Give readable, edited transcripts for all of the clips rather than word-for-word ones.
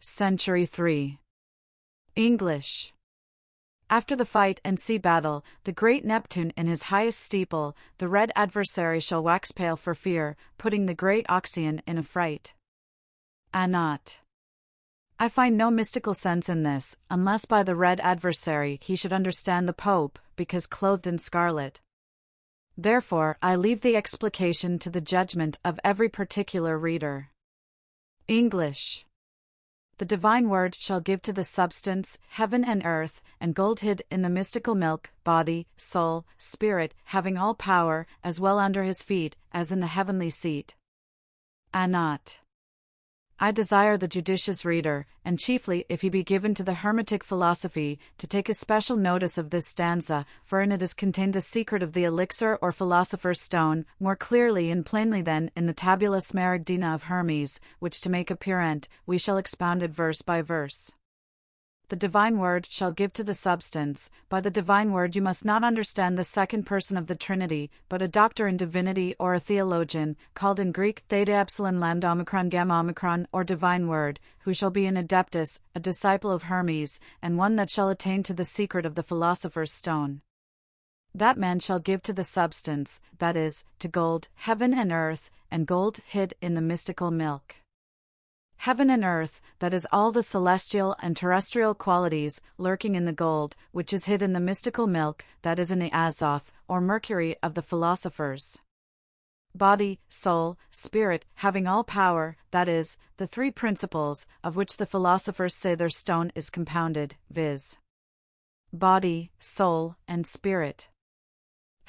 Century 3. English. After the fight and sea battle, the great Neptune in his highest steeple, the red adversary shall wax pale for fear, putting the great Oxean in a fright. Not. I find no mystical sense in this, unless by the red adversary he should understand the Pope, because clothed in scarlet. Therefore I leave the explication to the judgment of every particular reader. English. The divine word shall give to the substance, heaven and earth, and gold hid in the mystical milk, body, soul, spirit, having all power, as well under his feet, as in the heavenly seat. Not. I desire the judicious reader, and chiefly if he be given to the hermetic philosophy, to take especial notice of this stanza, for in it is contained the secret of the elixir or philosopher's stone, more clearly and plainly than in the tabula smaragdina of Hermes, which to make apparent, we shall expound it verse by verse. The divine word shall give to the substance. By the divine word you must not understand the second person of the Trinity, but a doctor in divinity or a theologian, called in Greek theta epsilon lambda omicron gamma omicron, or divine word, who shall be an adeptus, a disciple of Hermes, and one that shall attain to the secret of the philosopher's stone. That man shall give to the substance, that is, to gold, heaven and earth, and gold hid in the mystical milk. Heaven and earth, that is all the celestial and terrestrial qualities, lurking in the gold, which is hid in the mystical milk, that is in the azoth, or mercury of the philosophers. Body, soul, spirit, having all power, that is, the three principles, of which the philosophers say their stone is compounded, viz. Body, soul, and spirit.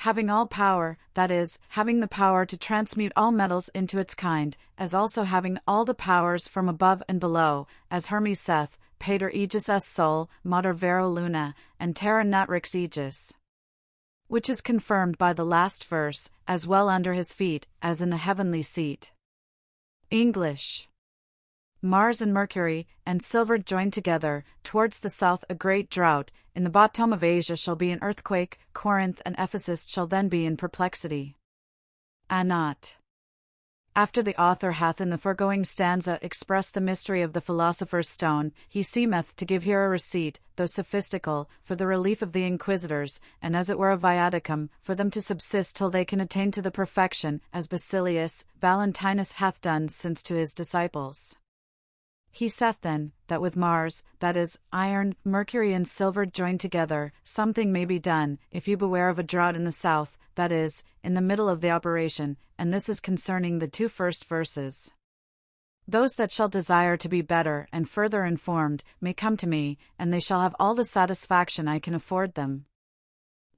Having all power, that is, having the power to transmute all metals into its kind, as also having all the powers from above and below, as Hermes saith, Pater aegis est sol, mater vero luna, and terra natrix aegis. Which is confirmed by the last verse, as well under his feet, as in the heavenly seat. English. Mars and Mercury, and silver joined together, towards the south a great drought, in the bottom of Asia shall be an earthquake, Corinth and Ephesus shall then be in perplexity. Not. After the author hath in the foregoing stanza expressed the mystery of the philosopher's stone, he seemeth to give here a receipt, though sophistical, for the relief of the inquisitors, and as it were a viaticum, for them to subsist till they can attain to the perfection, as Basilius, Valentinus hath done since to his disciples. He saith then, that with Mars, that is, iron, Mercury and silver joined together, something may be done, if you beware of a drought in the south, that is, in the middle of the operation, and this is concerning the two first verses. Those that shall desire to be better and further informed, may come to me, and they shall have all the satisfaction I can afford them.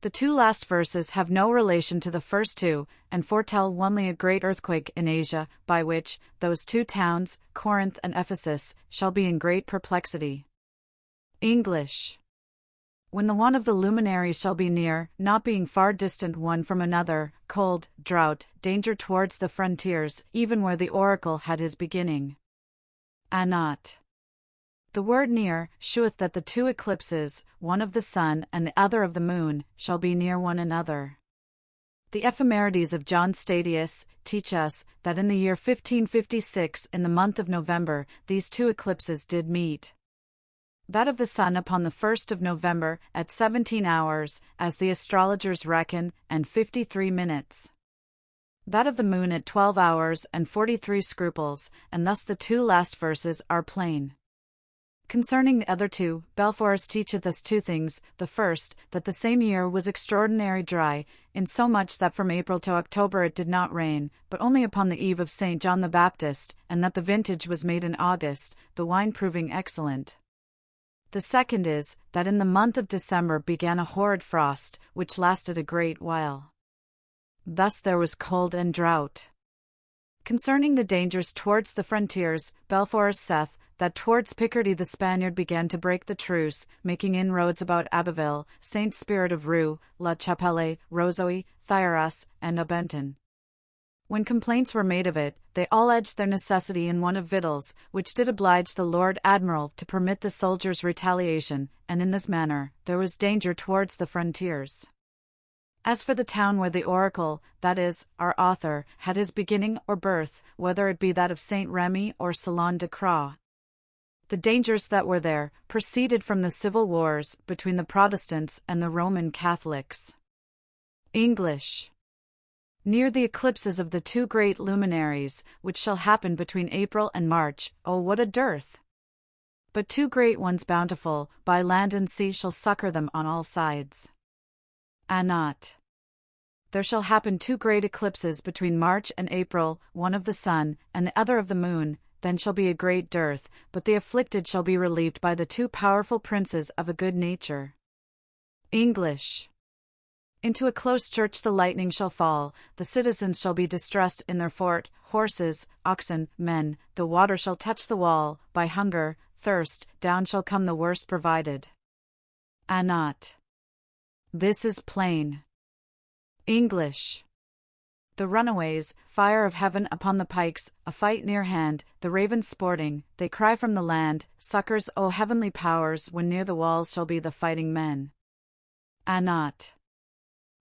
The two last verses have no relation to the first two, and foretell only a great earthquake in Asia, by which, those two towns, Corinth and Ephesus, shall be in great perplexity. English. When the one of the luminaries shall be near, not being far distant one from another, cold, drought, danger towards the frontiers, even where the oracle had his beginning. Not. The word near sheweth that the two eclipses, one of the sun and the other of the moon, shall be near one another. The ephemerides of John Stadius teach us that in the year 1556, in the month of November, these two eclipses did meet. That of the sun upon the 1st of November, at 17 hours, as the astrologers reckon, and 53 minutes. That of the moon at 12 hours and 43 scruples, and thus the two last verses are plain. Concerning the other two, Belforus teacheth us two things: the first, that the same year was extraordinary dry, insomuch that from April to October it did not rain, but only upon the eve of St. John the Baptist, and that the vintage was made in August, the wine proving excellent. The second is, that in the month of December began a horrid frost, which lasted a great while. Thus there was cold and drought. Concerning the dangers towards the frontiers, Belforus saith, that towards Picardy the Spaniard began to break the truce, making inroads about Abbeville, Saint Spirit of Rue, La Chapelle, Rosoy, Thieras, and Abenton. When complaints were made of it, they all edged their necessity in one of victuals, which did oblige the Lord Admiral to permit the soldiers' retaliation, and in this manner, there was danger towards the frontiers. As for the town where the oracle, that is, our author, had his beginning or birth, whether it be that of Saint Remy or Salon de Croix, The dangers that were there proceeded from the civil wars between the Protestants and the Roman Catholics. English. Near the eclipses of the two great luminaries, which shall happen between April and March, oh what a dearth! But two great ones bountiful, by land and sea shall succor them on all sides. Not. There shall happen two great eclipses between March and April, one of the sun, and the other of the moon, then shall be a great dearth, but the afflicted shall be relieved by the two powerful princes of a good nature. English. Into a close church the lightning shall fall, the citizens shall be distressed in their fort, horses, oxen, men, the water shall touch the wall, by hunger, thirst, down shall come the worst provided. Not. This is plain. English. The runaways, fire of heaven upon the pikes, a fight near hand, the ravens sporting, they cry from the land, succors, O heavenly powers, when near the walls shall be the fighting men. Not.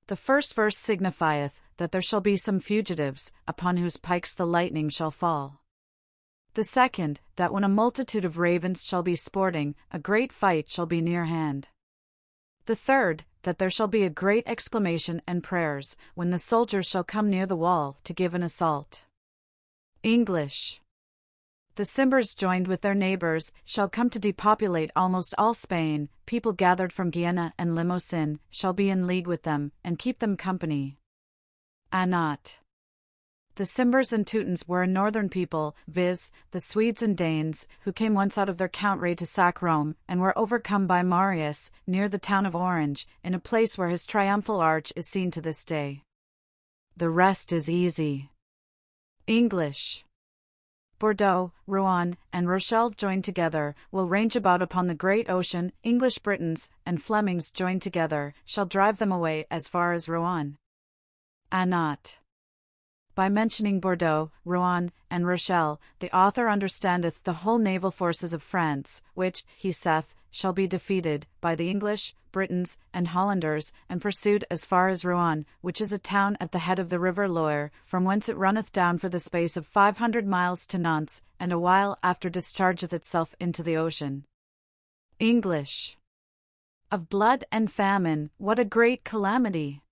The first verse signifieth that there shall be some fugitives, upon whose pikes the lightning shall fall. The second, that when a multitude of ravens shall be sporting, a great fight shall be near hand. The third, that there shall be a great exclamation and prayers, when the soldiers shall come near the wall to give an assault. English. The Cimbers joined with their neighbors, shall come to depopulate almost all Spain, people gathered from Guiana and Limousin, shall be in league with them, and keep them company. Not. The Cimbers and Teutons were a northern people, viz., the Swedes and Danes, who came once out of their country to sack Rome, and were overcome by Marius, near the town of Orange, in a place where his triumphal arch is seen to this day. The rest is easy. English. Bordeaux, Rouen, and Rochelle joined together, will range about upon the great ocean, English Britons, and Flemings joined together, shall drive them away as far as Rouen. Not. By mentioning Bordeaux, Rouen, and Rochelle, the author understandeth the whole naval forces of France, which, he saith, shall be defeated by the English, Britons, and Hollanders, and pursued as far as Rouen, which is a town at the head of the river Loire, from whence it runneth down for the space of 500 miles to Nantes, and a while after dischargeth itself into the ocean. English. Of blood and famine, what a great calamity!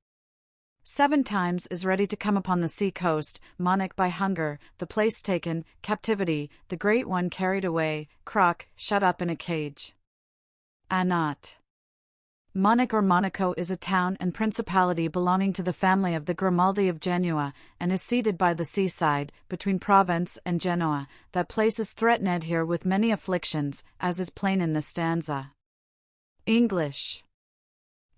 7 times is ready to come upon the sea coast, monarch by hunger, the place taken, captivity, the great one carried away, croc, shut up in a cage. Not. Monarch or Monaco is a town and principality belonging to the family of the Grimaldi of Genoa, and is seated by the seaside, between Provence and Genoa. That place is threatened here with many afflictions, as is plain in the stanza. English.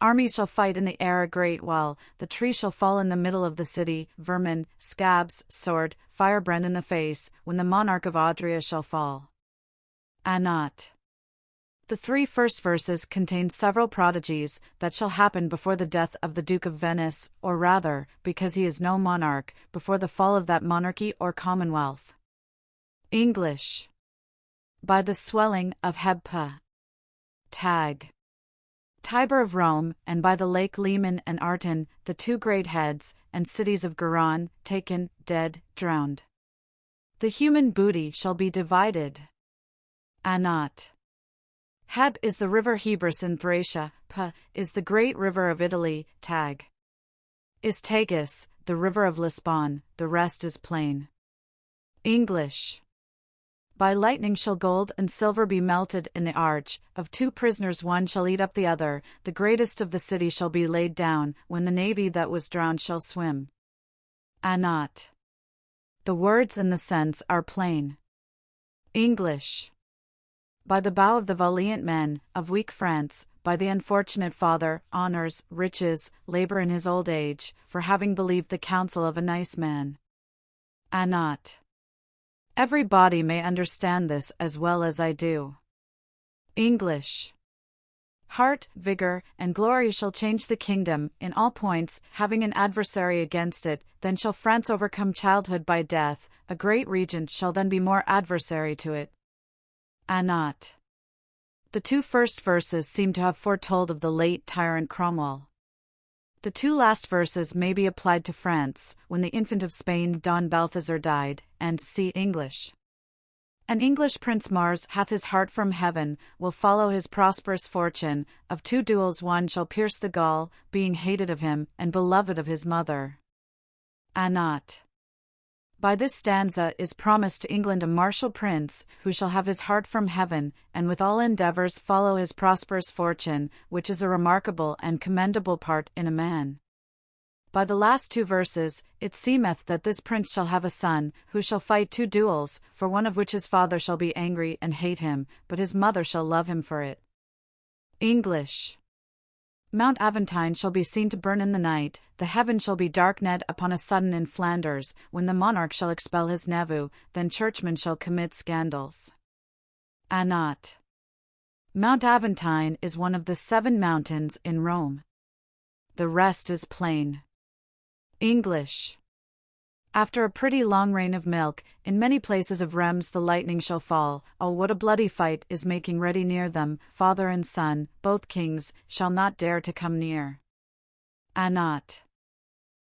Armies shall fight in the air a great while, the tree shall fall in the middle of the city, vermin, scabs, sword, firebrand in the face, when the monarch of Audria shall fall. Not. The 3 first verses contain several prodigies that shall happen before the death of the Duke of Venice, or rather, because he is no monarch, before the fall of that monarchy or commonwealth. English. By the swelling of Hebpa. Tag. Tiber of Rome, and by the lake Leman and Arton, the 2 great heads, and cities of Garonne, taken, dead, drowned. The human booty shall be divided. Not. Heb is the river Hebrus in Thracia, Pa is the great river of Italy, Tag is Tagus, the river of Lisbon, the rest is plain. English. By lightning shall gold and silver be melted in the arch, of 2 prisoners one shall eat up the other, the greatest of the city shall be laid down, when the navy that was drowned shall swim. Not. The words and the sense are plain. English. By the bow of the valiant men, of weak France, by the unfortunate father, honors, riches, labor in his old age, for having believed the counsel of a nice man. Not. Everybody may understand this as well as I do. English. Heart, vigor, and glory shall change the kingdom, in all points, having an adversary against it, then shall France overcome childhood by death, a great regent shall then be more adversary to it. Not. The 2 first verses seem to have foretold of the late tyrant Cromwell. The 2 last verses may be applied to France, when the infant of Spain Don Balthazar died, and see English. An English prince Mars hath his heart from heaven, will follow his prosperous fortune, of two duels one shall pierce the gall, being hated of him, and beloved of his mother. Not. By this stanza is promised to England a martial prince, who shall have his heart from heaven, and with all endeavours follow his prosperous fortune, which is a remarkable and commendable part in a man. By the last two verses, it seemeth that this prince shall have a son, who shall fight two duels, for one of which his father shall be angry and hate him, but his mother shall love him for it. English. Mount Aventine shall be seen to burn in the night, the heaven shall be darkened upon a sudden in Flanders, when the monarch shall expel his neveu, then churchmen shall commit scandals. Not. Mount Aventine is one of the 7 mountains in Rome. The rest is plain. English. After a pretty long rain of milk, in many places of Reims the lightning shall fall. Oh, what a bloody fight is making ready near them, father and son, both kings, shall not dare to come near. Not.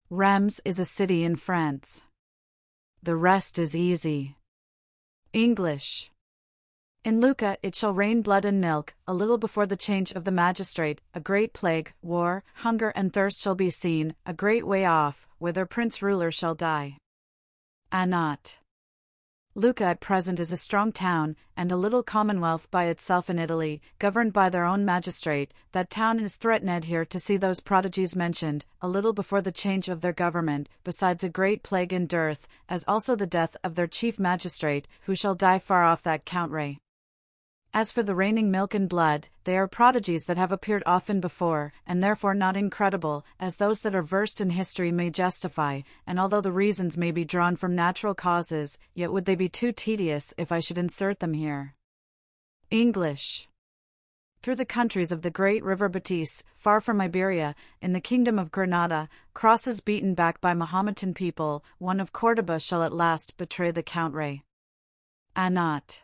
Reims is a city in France. The rest is easy. English. In Lucca it shall rain blood and milk, a little before the change of the magistrate, a great plague, war, hunger and thirst shall be seen, a great way off, where their prince ruler shall die. Not. Lucca at present is a strong town, and a little commonwealth by itself in Italy, governed by their own magistrate. That town is threatened here to see those prodigies mentioned, a little before the change of their government, besides a great plague and dearth, as also the death of their chief magistrate, who shall die far off that country. As for the raining milk and blood, they are prodigies that have appeared often before, and therefore not incredible, as those that are versed in history may justify, and although the reasons may be drawn from natural causes, yet would they be too tedious if I should insert them here. English. Through the countries of the great river Batis, far from Iberia, in the kingdom of Granada, crosses beaten back by Mahometan people, one of Cordoba shall at last betray the country. Not.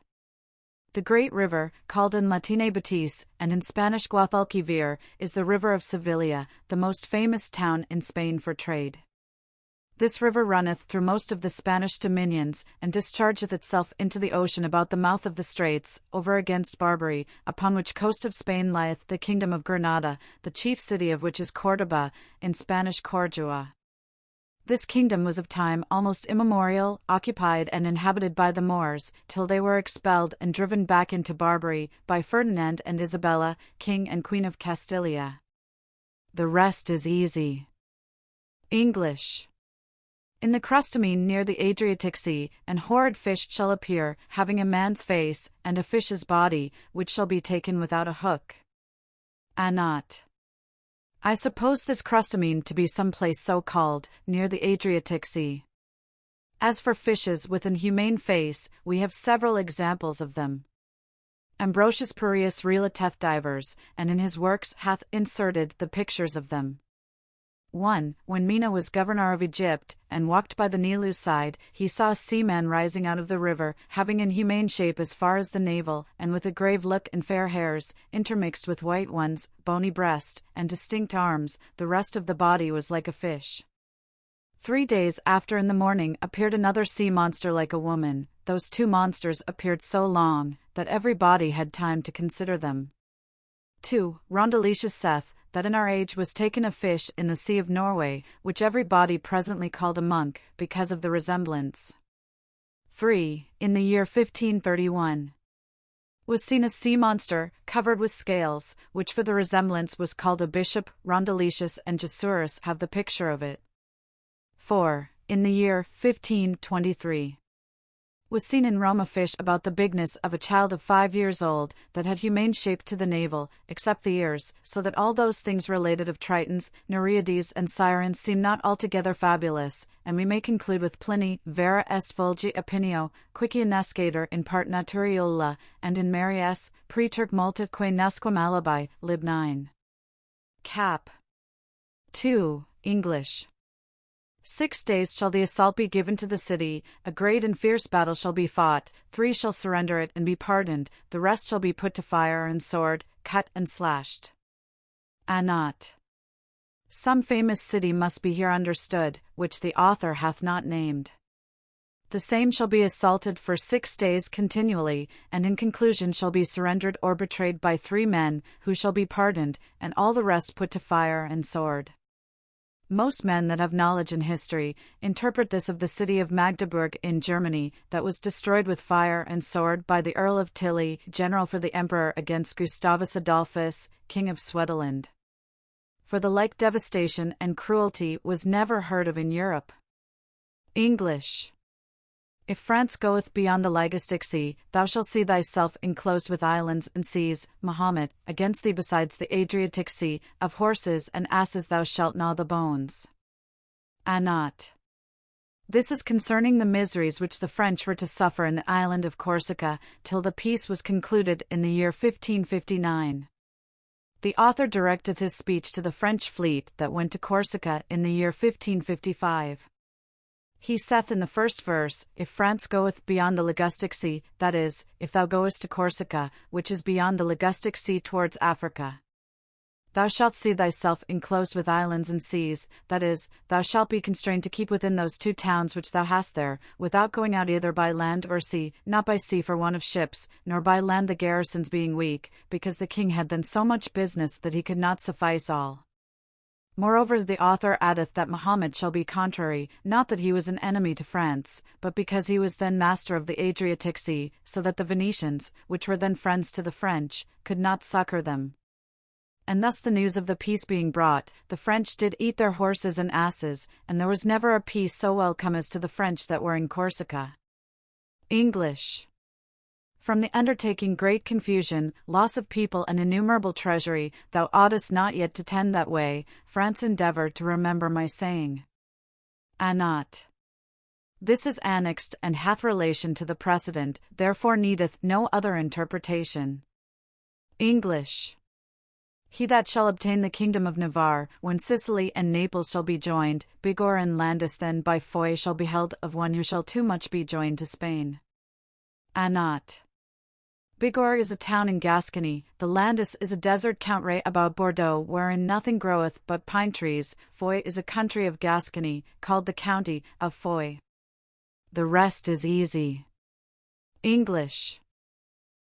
The great river, called in Latin Batis, and in Spanish Guadalquivir, is the river of Sevilla, the most famous town in Spain for trade. This river runneth through most of the Spanish dominions, and dischargeth itself into the ocean about the mouth of the straits, over against Barbary, upon which coast of Spain lieth the kingdom of Granada, the chief city of which is Cordoba, in Spanish Cordua. This kingdom was of time almost immemorial, occupied and inhabited by the Moors, till they were expelled and driven back into Barbary, by Ferdinand and Isabella, king and queen of Castilia. The rest is easy. English. In the crustamine near the Adriatic Sea, an horrid fish shall appear, having a man's face, and a fish's body, which shall be taken without a hook. Not. I suppose this crustamine to be some place so called, near the Adriatic Sea. As for fishes with an humane face, we have several examples of them. Ambrosius Pierius relateth divers, and in his works hath inserted the pictures of them. 1. When Mina was governor of Egypt, and walked by the Nilu's side, he saw a seaman rising out of the river, having an humane shape as far as the navel, and with a grave look and fair hairs, intermixed with white ones, bony breast, and distinct arms. The rest of the body was like a fish. 3 days after in the morning appeared another sea monster like a woman. Those 2 monsters appeared so long, that every body had time to consider them. 2. Rondeletius saith, that in our age was taken a fish in the sea of Norway, which every body presently called a monk, because of the resemblance. 3. In the year 1531 was seen a sea monster, covered with scales, which for the resemblance was called a bishop. Rondeletius and Jesurus have the picture of it. 4. In the year 1523 was seen in Rome a fish about the bigness of a child of 5 years old, that had humane shape to the navel, except the ears, so that all those things related of Tritons, Nereides and Sirens seem not altogether fabulous, and we may conclude with Pliny, vera est fulgi opinio, quicienescator in part naturiola, and in Marius, praeterque multa quae nesquam alibi, lib 9. Cap. 2. English. 6 days shall the assault be given to the city, a great and fierce battle shall be fought, 3 shall surrender it and be pardoned, the rest shall be put to fire and sword, cut and slashed. Not. Some famous city must be here understood, which the author hath not named. The same shall be assaulted for 6 days continually, and in conclusion shall be surrendered or betrayed by 3 men, who shall be pardoned, and all the rest put to fire and sword. Most men that have knowledge in history interpret this of the city of Magdeburg in Germany, that was destroyed with fire and sword by the Earl of Tilly, general for the Emperor against Gustavus Adolphus, King of Switzerland. For the like devastation and cruelty was never heard of in Europe. English. If France goeth beyond the Ligastic Sea, thou shalt see thyself enclosed with islands and seas, Mahomet, against thee besides the Adriatic Sea, of horses and asses thou shalt gnaw the bones. Not. This is concerning the miseries which the French were to suffer in the island of Corsica, till the peace was concluded in the year 1559. The author directeth his speech to the French fleet that went to Corsica in the year 1555. He saith in the first verse, If France goeth beyond the Ligustic Sea, that is, if thou goest to Corsica, which is beyond the Ligustic Sea towards Africa. Thou shalt see thyself enclosed with islands and seas, that is, thou shalt be constrained to keep within those 2 towns which thou hast there, without going out either by land or sea, not by sea for want of ships, nor by land the garrisons being weak, because the king had then so much business that he could not suffice all. Moreover, the author addeth that Mahomet shall be contrary, not that he was an enemy to France, but because he was then master of the Adriatic Sea, so that the Venetians, which were then friends to the French, could not succor them. And thus the news of the peace being brought, the French did eat their horses and asses, and there was never a peace so welcome as to the French that were in Corsica. English. From the undertaking great confusion, loss of people and innumerable treasury, thou oughtest not yet to tend that way, France endeavour to remember my saying. Not. This is annexed and hath relation to the precedent, therefore needeth no other interpretation. English. He that shall obtain the kingdom of Navarre, when Sicily and Naples shall be joined, Bigorre and Landis then by Foy shall be held of one who shall too much be joined to Spain. Not. Bigorre is a town in Gascony, the Landis is a desert country about Bordeaux wherein nothing groweth but pine trees, Foy is a country of Gascony, called the county of Foy. The rest is easy. English.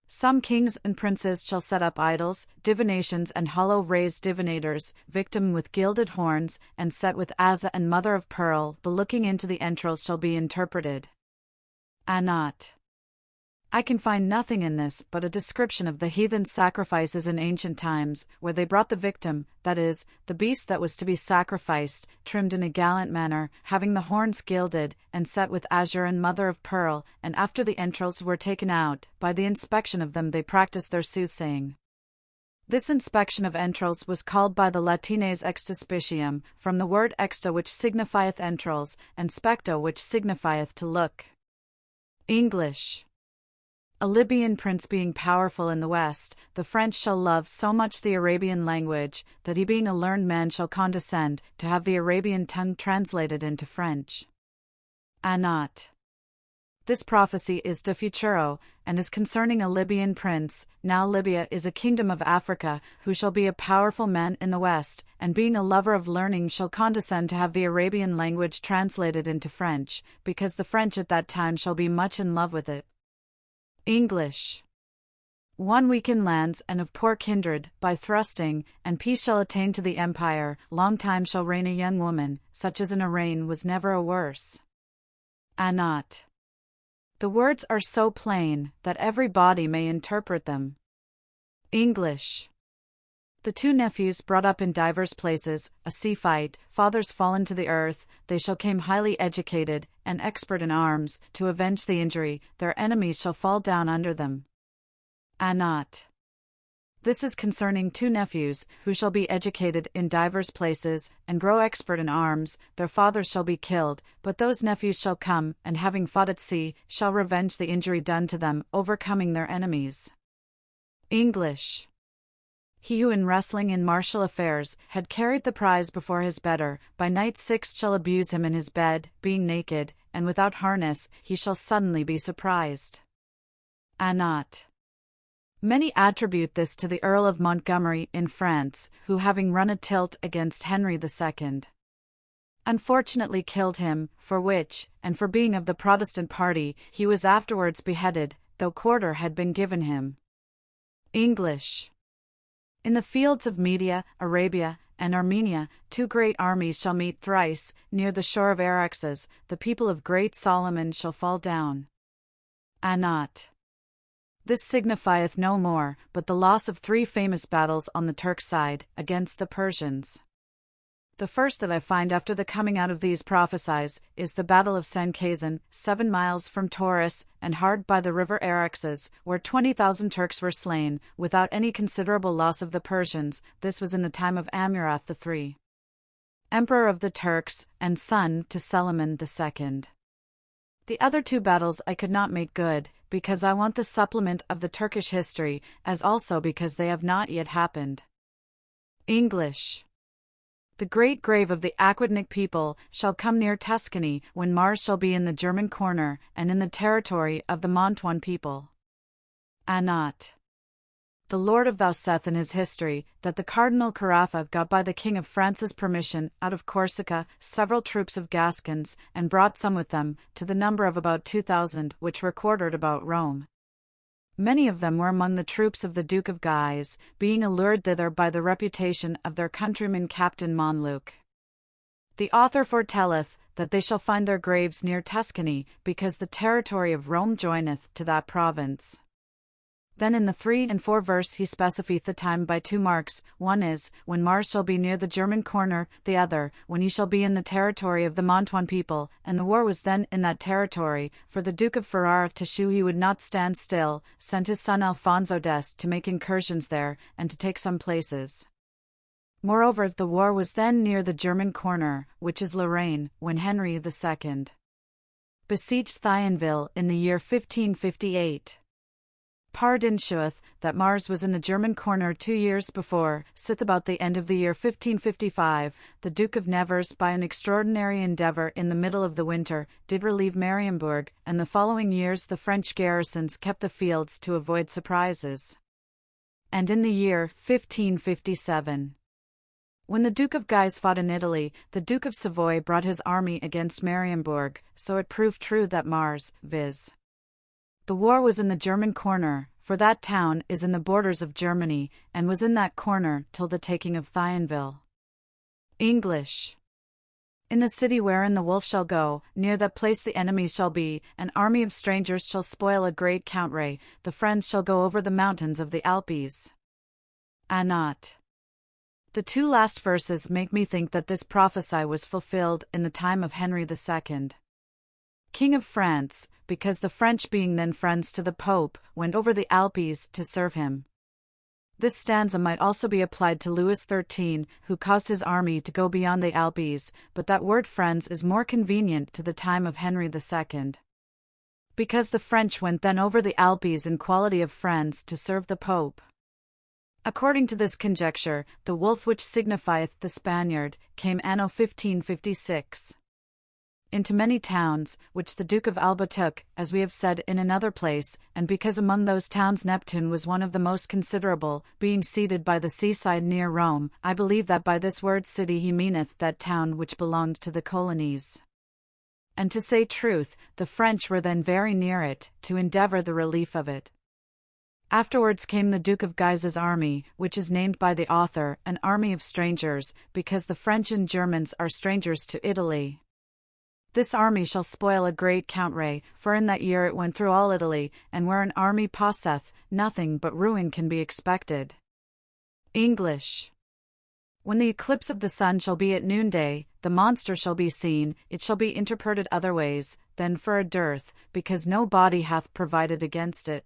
Some kings and princes shall set up idols, divinations and hollow-raised divinators, victim with gilded horns, and set with Azza and mother of pearl, the looking into the entrails shall be interpreted. Not. I can find nothing in this but a description of the heathen sacrifices in ancient times, where they brought the victim, that is, the beast that was to be sacrificed, trimmed in a gallant manner, having the horns gilded, and set with azure and mother of pearl, and after the entrails were taken out, by the inspection of them they practiced their soothsaying. This inspection of entrails was called by the Latines extaspicium, from the word exta which signifieth entrails, and specto which signifieth to look. English. A Libyan prince being powerful in the West, the French shall love so much the Arabian language, that he being a learned man shall condescend to have the Arabian tongue translated into French. Not. This prophecy is de futuro, and is concerning a Libyan prince. Now Libya is a kingdom of Africa, who shall be a powerful man in the West, and being a lover of learning shall condescend to have the Arabian language translated into French, because the French at that time shall be much in love with it. English. One weak in lands and of poor kindred, by thrusting, and peace shall attain to the empire, long time shall reign a young woman, such as in a reign was never a worse. Not. The words are so plain, that every body may interpret them. English. The 2 nephews brought up in divers places, a sea fight, fathers fallen to the earth, they shall came highly educated, and expert in arms, to avenge the injury, their enemies shall fall down under them. Not. This is concerning 2 nephews, who shall be educated in divers places, and grow expert in arms, their fathers shall be killed, but those nephews shall come, and having fought at sea, shall revenge the injury done to them, overcoming their enemies. English. He who in wrestling in martial affairs had carried the prize before his better, by night 6 shall abuse him in his bed, being naked, and without harness, he shall suddenly be surprised. Not. Many attribute this to the Earl of Montgomery in France, who having run a tilt against Henry II. unfortunately killed him, for which, and for being of the Protestant party, he was afterwards beheaded, though quarter had been given him. English. In the fields of Media, Arabia, and Armenia, two great armies shall meet thrice, near the shore of Araxes, the people of great Solomon shall fall down. Anat. This signifieth no more, but the loss of three famous battles on the Turk side, against the Persians. The first that I find after the coming out of these prophecies, is the battle of Sankazan, 7 miles from Taurus, and hard by the river Araxes, where 20,000 Turks were slain, without any considerable loss of the Persians. This was in the time of Amurath III, Emperor of the Turks, and son to Suleiman II. The other two battles I could not make good, because I want the supplement of the Turkish history, as also because they have not yet happened. English. The great grave of the Aquidnic people shall come near Tuscany, when Mars shall be in the German corner, and in the territory of the Mantuan people. Anat. The Lord of Thou saith in his history, that the Cardinal Carafa got by the King of France's permission, out of Corsica, several troops of Gascons, and brought some with them, to the number of about 2,000, which were quartered about Rome. Many of them were among the troops of the Duke of Guise, being allured thither by the reputation of their countryman Captain Monluc. The author foretelleth that they shall find their graves near Tuscany, because the territory of Rome joineth to that province. Then in the 3 and 4 verse he specifieth the time by 2 marks, one is, when Mars shall be near the German corner, the other, when he shall be in the territory of the Mantuan people, and the war was then in that territory, for the Duke of Ferrara to shew he would not stand still, sent his son Alfonso d'Este to make incursions there, and to take some places. Moreover, the war was then near the German corner, which is Lorraine, when Henry II besieged Thionville in the year 1558. Pardinsheweth, that Mars was in the German corner 2 years before, sith about the end of the year 1555, the Duke of Nevers by an extraordinary endeavour in the middle of the winter, did relieve Marienburg, and the following years the French garrisons kept the fields to avoid surprises. And in the year 1557, when the Duke of Guise fought in Italy, the Duke of Savoy brought his army against Marienburg, so it proved true that Mars, viz. The war was in the German corner, for that town is in the borders of Germany, and was in that corner till the taking of Thionville. English. In the city wherein the wolf shall go, near that place the enemies shall be, an army of strangers shall spoil a great country, the friends shall go over the mountains of the Alpes. Anat. The 2 last verses make me think that this prophecy was fulfilled in the time of Henry II, King of France, because the French being then friends to the Pope, went over the Alpes to serve him. This stanza might also be applied to Louis XIII, who caused his army to go beyond the Alpes, but that word friends is more convenient to the time of Henry II. Because the French went then over the Alpes in quality of friends to serve the Pope. According to this conjecture, the wolf which signifieth the Spaniard, came anno 1556. Into many towns, which the Duke of Alba took, as we have said in another place, and because among those towns Neptune was one of the most considerable, being seated by the seaside near Rome, I believe that by this word city he meaneth that town which belonged to the colonies. And to say truth, the French were then very near it, to endeavour the relief of it. Afterwards came the Duke of Guise's army, which is named by the author an army of strangers, because the French and Germans are strangers to Italy. This army shall spoil a great country, for in that year it went through all Italy, and where an army passeth, nothing but ruin can be expected. English. When the eclipse of the sun shall be at noonday, the monster shall be seen, it shall be interpreted other ways, than for a dearth, because no body hath provided against it.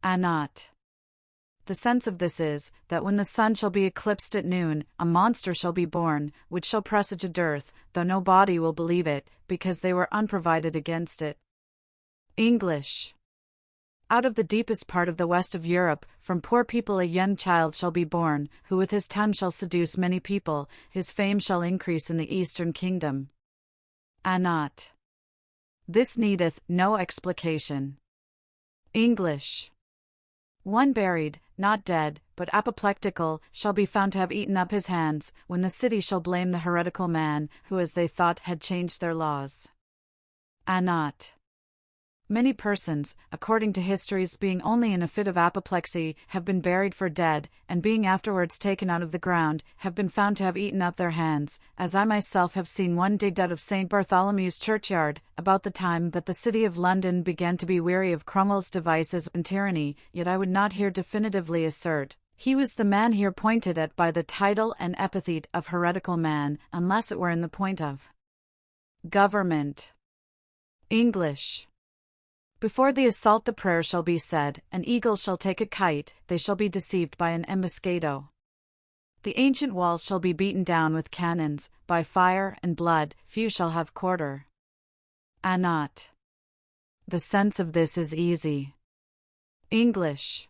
Anat. The sense of this is, that when the sun shall be eclipsed at noon, a monster shall be born, which shall presage a dearth, though no body will believe it, because they were unprovided against it. English. Out of the deepest part of the west of Europe, from poor people a young child shall be born, who with his tongue shall seduce many people, his fame shall increase in the eastern kingdom. Anat. This needeth no explication. English. One buried, not dead, but apoplectical, shall be found to have eaten up his hands, when the city shall blame the heretical man, who as they thought had changed their laws. Not. Many persons, according to histories, being only in a fit of apoplexy, have been buried for dead, and being afterwards taken out of the ground, have been found to have eaten up their hands, as I myself have seen one digged out of St. Bartholomew's churchyard, about the time that the city of London began to be weary of Cromwell's devices and tyranny, yet I would not here definitively assert he was the man here pointed at by the title and epithet of heretical man, unless it were in the point of government. English. Before the assault the prayer shall be said, an eagle shall take a kite, they shall be deceived by an embuscado. The ancient wall shall be beaten down with cannons, by fire and blood, few shall have quarter. Not. The sense of this is easy. English.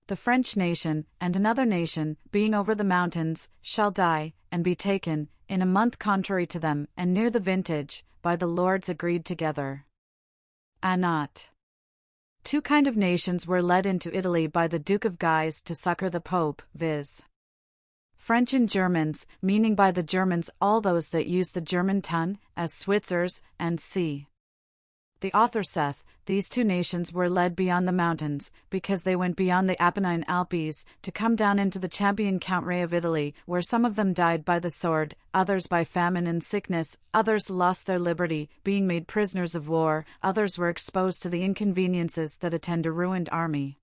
The French nation, and another nation, being over the mountains, shall die, and be taken, in a month contrary to them, and near the vintage, by the lords agreed together. Not. Two kind of nations were led into Italy by the Duke of Guise to succor the Pope, viz. French and Germans, meaning by the Germans all those that use the German tongue, as Switzers, and c. The author saith, these two nations were led beyond the mountains, because they went beyond the Apennine Alpes, to come down into the champion country of Italy, where some of them died by the sword, others by famine and sickness, others lost their liberty, being made prisoners of war, others were exposed to the inconveniences that attend a ruined army.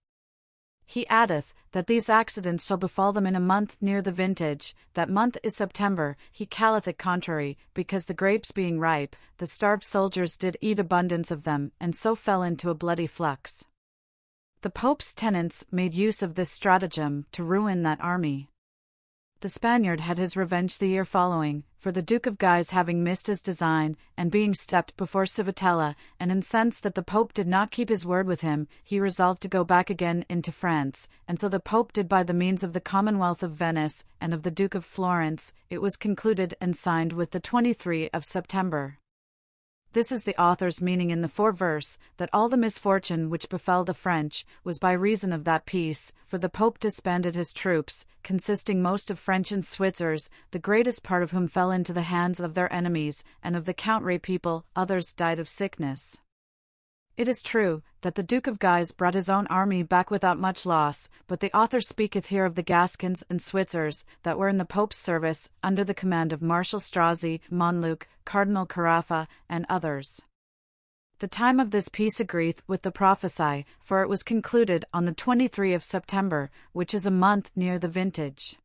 He addeth, that these accidents shall befall them in a month near the vintage, that month is September, he calleth it contrary, because the grapes being ripe, the starved soldiers did eat abundance of them, and so fell into a bloody flux. The Pope's tenants made use of this stratagem to ruin that army. The Spaniard had his revenge the year following, for the Duke of Guise having missed his design, and being stepped before Civitella, and incensed that the Pope did not keep his word with him, he resolved to go back again into France, and so the Pope did by the means of the Commonwealth of Venice, and of the Duke of Florence, it was concluded and signed with the 23 of September. This is the author's meaning in the foreverse, that all the misfortune which befell the French was by reason of that peace, for the Pope disbanded his troops, consisting most of French and Switzers, the greatest part of whom fell into the hands of their enemies, and of the country people, others died of sickness. It is true, that the Duke of Guise brought his own army back without much loss, but the author speaketh here of the Gascons and Switzers, that were in the Pope's service, under the command of Marshal Strozzi, Monluc, Cardinal Carafa, and others. The time of this peace agreeth with the prophecy, for it was concluded on the 23 of September, which is a month near the vintage.